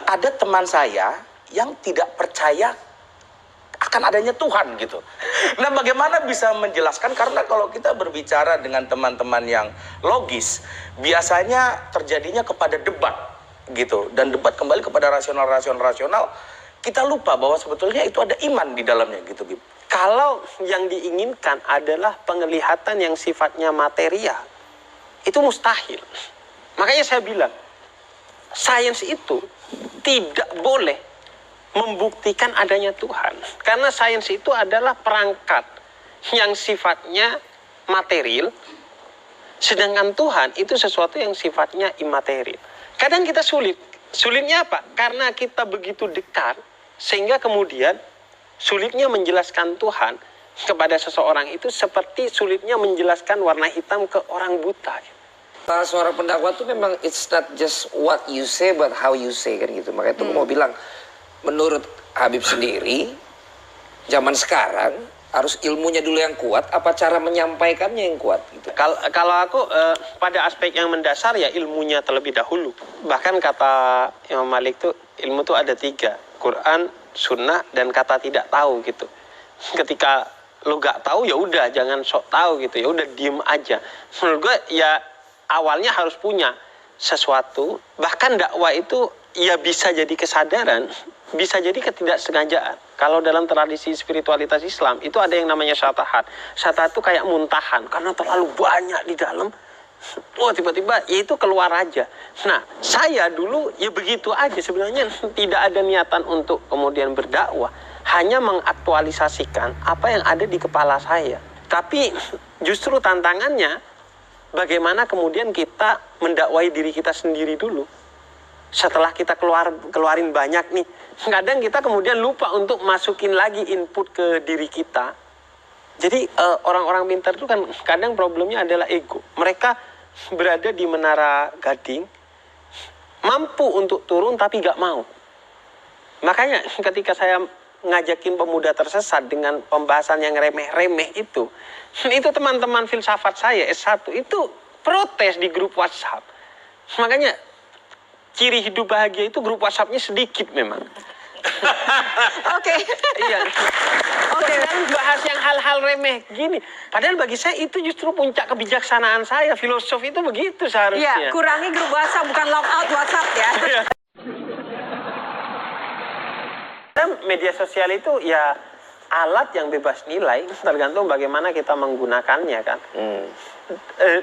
ada teman saya yang tidak percaya akan adanya Tuhan gitu. Nah, bagaimana bisa menjelaskan? Karena kalau kita berbicara dengan teman-teman yang logis, biasanya terjadinya kepada debat gitu, dan debat kembali kepada rasional. Kita lupa bahwa sebetulnya itu ada iman di dalamnya gitu, Bib. Kalau yang diinginkan adalah penglihatan yang sifatnya material, itu mustahil. Makanya saya bilang, sains itu tidak boleh membuktikan adanya Tuhan. Karena sains itu adalah perangkat yang sifatnya material, sedangkan Tuhan itu sesuatu yang sifatnya imaterial. Kadang kita sulit. Sulitnya apa? Karena kita begitu dekat, sehingga kemudian sulitnya menjelaskan Tuhan kepada seseorang itu seperti sulitnya menjelaskan warna hitam ke orang buta. Suara pendakwah itu memang it's not just what you say but how you say, kan gitu. Makanya itu mau bilang, menurut Habib sendiri, zaman sekarang harus ilmunya dulu yang kuat, apa cara menyampaikannya yang kuat gitu. Kalau aku pada aspek yang mendasar ya ilmunya terlebih dahulu. Bahkan kata Imam Malik tuh ilmu tuh ada 3, Quran, Sunnah, dan kata tidak tahu gitu. Ketika lo gak tahu ya udah jangan sok tahu gitu, ya udah diem aja. Menurut gue ya awalnya harus punya sesuatu. Bahkan dakwah itu ya bisa jadi kesadaran, bisa jadi ketidaksengajaan. Kalau dalam tradisi spiritualitas Islam itu ada yang namanya syatahat. Syatahat itu kayak muntahan karena terlalu banyak di dalam. Oh, tiba-tiba ya itu keluar aja. Nah, saya dulu ya begitu aja sebenarnya, tidak ada niatan untuk kemudian berdakwah, hanya mengaktualisasikan apa yang ada di kepala saya. Tapi justru tantangannya bagaimana kemudian kita mendakwai diri kita sendiri dulu. Setelah kita keluarin banyak nih, kadang kita kemudian lupa untuk masukin lagi input ke diri kita. Jadi orang-orang pintar itu kan kadang problemnya adalah ego. Mereka berada di menara gading, mampu untuk turun tapi gak mau. Makanya ketika saya ngajakin pemuda tersesat dengan pembahasan yang remeh-remeh itu teman-teman filsafat saya S1 itu protes di grup WhatsApp. Makanya ciri hidup bahagia itu grup WhatsApp-nya sedikit memang. Oke. Iya. Oke, dan bahas yang hal-hal remeh gini. Padahal bagi saya itu justru puncak kebijaksanaan saya. Filosof itu begitu seharusnya. Iya, kurangi grup WhatsApp, bukan logout WhatsApp ya. Dan media sosial itu ya alat yang bebas nilai, tergantung bagaimana kita menggunakannya kan.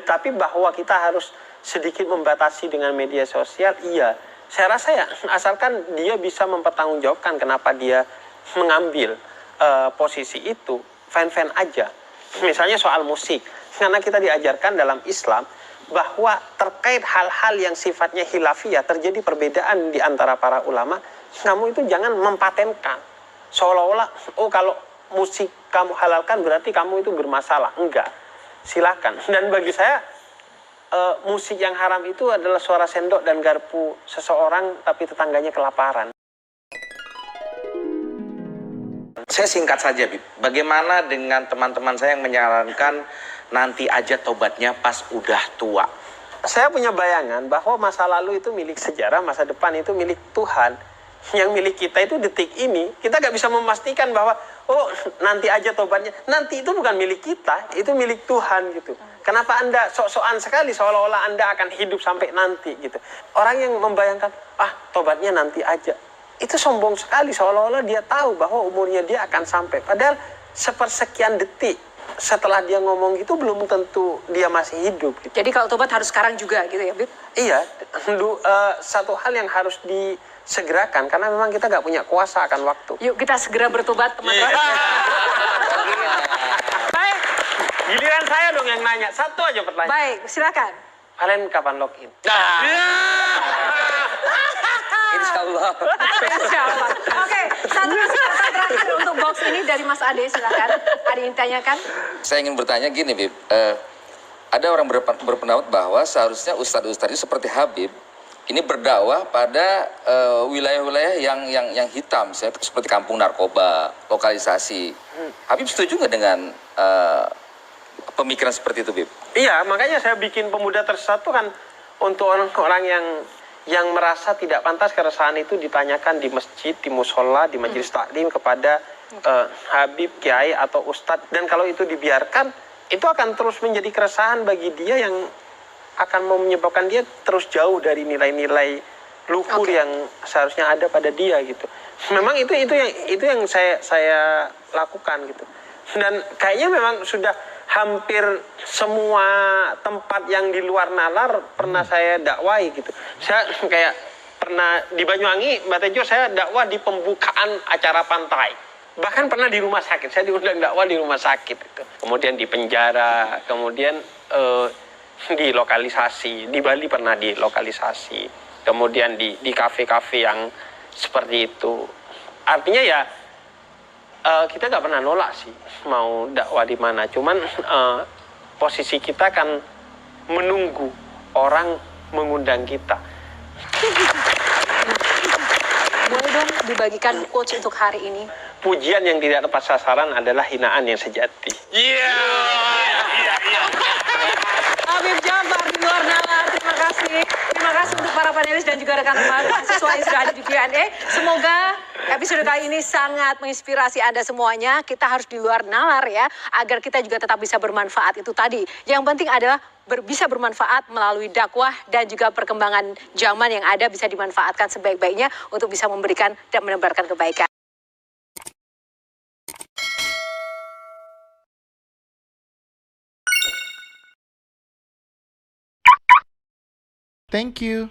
Tapi bahwa kita harus sedikit membatasi dengan media sosial, iya. Saya rasa ya, asalkan dia bisa mempertanggungjawabkan kenapa dia mengambil posisi itu, fine-fine aja. Misalnya soal musik, karena kita diajarkan dalam Islam bahwa terkait hal-hal yang sifatnya khilafiyah, terjadi perbedaan di antara para ulama, kamu itu jangan mempatenkan. Seolah-olah, oh kalau musik kamu halalkan berarti kamu itu bermasalah. Enggak, silakan. Dan bagi saya, musik yang haram itu adalah suara sendok dan garpu seseorang tapi tetangganya kelaparan. Saya singkat saja, Bib. Bagaimana dengan teman-teman saya yang menyarankan nanti aja tobatnya pas udah tua? Saya punya bayangan bahwa masa lalu itu milik sejarah, masa depan itu milik Tuhan. Yang milik kita itu detik ini. Kita gak bisa memastikan bahwa oh nanti aja tobatnya. Nanti itu bukan milik kita, itu milik Tuhan gitu. Kenapa Anda sok-sokan sekali seolah-olah Anda akan hidup sampai nanti gitu. Orang yang membayangkan tobatnya nanti aja, itu sombong sekali, seolah-olah dia tahu bahwa umurnya dia akan sampai. Padahal sepersekian detik setelah dia ngomong gitu belum tentu dia masih hidup gitu. Jadi kalau tobat harus sekarang juga gitu ya, Bib? Iya, satu hal yang harus disegerakan karena memang kita gak punya kuasa akan waktu. Yuk kita segera bertobat, teman-teman. Baik. Giliran saya dong yang nanya, satu aja pertanyaan. Baik, silakan. Kalian kapan login? Insya Allah. Insya Allah. Oke, satu kesempatan terakhir untuk box ini dari Mas Ade, silakan. Ada yang ditanyakan? Saya ingin bertanya gini, Bib. Ada orang berpendapat bahwa seharusnya ustadz-ustadz itu seperti Habib ini berdakwah pada wilayah-wilayah yang hitam, seperti kampung narkoba, lokalisasi. Habib setuju nggak dengan pemikiran seperti itu, Bib? Iya, makanya saya bikin pemuda tersesat kan untuk orang-orang yang merasa tidak pantas keresahan itu ditanyakan di masjid, di musola, di majelis taklim kepada Habib, Kiai atau Ustadz. Dan kalau itu dibiarkan, itu akan terus menjadi keresahan bagi dia yang akan menyebabkan dia terus jauh dari nilai-nilai luhur yang seharusnya ada pada dia gitu. Memang itu yang saya lakukan gitu. Dan kayaknya memang sudah hampir semua tempat yang di luar nalar pernah saya dakwai gitu. Saya kayak pernah di Banyuwangi, Mbak Tejo, saya dakwah di pembukaan acara pantai. Bahkan pernah di rumah sakit, saya diundang dakwah di rumah sakit gitu. Kemudian di penjara, kemudian di lokalisasi, di Bali pernah di lokalisasi, kemudian di kafe-kafe yang seperti itu. Artinya ya kita nggak pernah nolak sih mau dakwah di mana, cuman posisi kita kan menunggu orang mengundang kita. Boleh dong dibagikan quotes untuk hari ini. Pujian yang tidak tepat sasaran adalah hinaan yang sejati. Habib Jafar di luar nalar, terima kasih. Terima kasih untuk para panelis dan juga rekan-rekan mahasiswa yang sudah hadir di Q&A. Semoga episode kali ini sangat menginspirasi Anda semuanya. Kita harus di luar nalar ya, agar kita juga tetap bisa bermanfaat itu tadi. Yang penting adalah bisa bermanfaat melalui dakwah dan juga perkembangan zaman yang ada bisa dimanfaatkan sebaik-baiknya untuk bisa memberikan dan menebarkan kebaikan. Thank you.